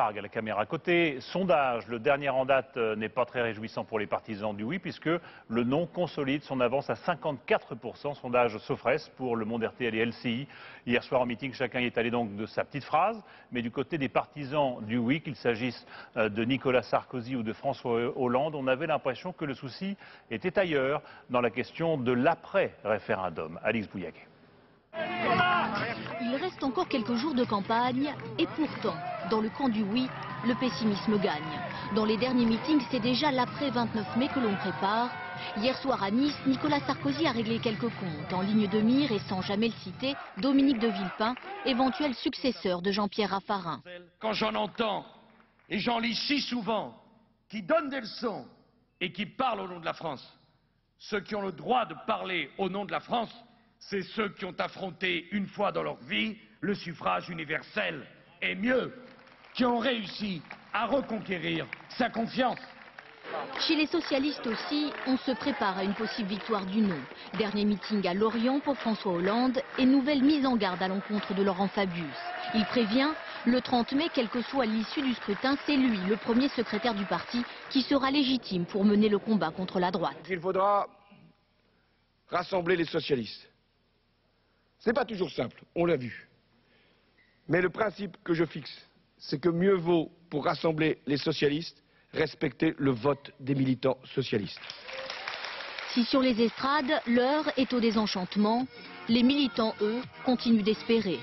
Parg à la caméra. Côté sondage, le dernier en date n'est pas très réjouissant pour les partisans du oui, puisque le non consolide son avance à 54%. Sondage Sofres pour Le Monde, RTL et LCI. Hier soir en meeting, chacun y est allé donc de sa petite phrase. Mais du côté des partisans du oui, qu'il s'agisse de Nicolas Sarkozy ou de François Hollande, on avait l'impression que le souci était ailleurs dans la question de l'après-référendum. Alix Bouillaguet. Il reste encore quelques jours de campagne et pourtant, dans le camp du oui, le pessimisme gagne. Dans les derniers meetings, c'est déjà l'après 29 mai que l'on prépare. Hier soir à Nice, Nicolas Sarkozy a réglé quelques comptes. En ligne de mire et sans jamais le citer, Dominique de Villepin, éventuel successeur de Jean-Pierre Raffarin. Quand j'en entends, et j'en lis si souvent, qui donnent des leçons et qui parlent au nom de la France, ceux qui ont le droit de parler au nom de la France, c'est ceux qui ont affronté une fois dans leur vie le suffrage universel, et mieux, qui ont réussi à reconquérir sa confiance. Chez les socialistes aussi, on se prépare à une possible victoire du non. Dernier meeting à Lorient pour François Hollande et nouvelle mise en garde à l'encontre de Laurent Fabius. Il prévient, le 30 mai, quelle que soit l'issue du scrutin, c'est lui, le premier secrétaire du parti, qui sera légitime pour mener le combat contre la droite. Il faudra rassembler les socialistes. Ce n'est pas toujours simple, on l'a vu. Mais le principe que je fixe, c'est que mieux vaut, pour rassembler les socialistes, respecter le vote des militants socialistes. Si sur les estrades, l'heure est au désenchantement, les militants, eux, continuent d'espérer.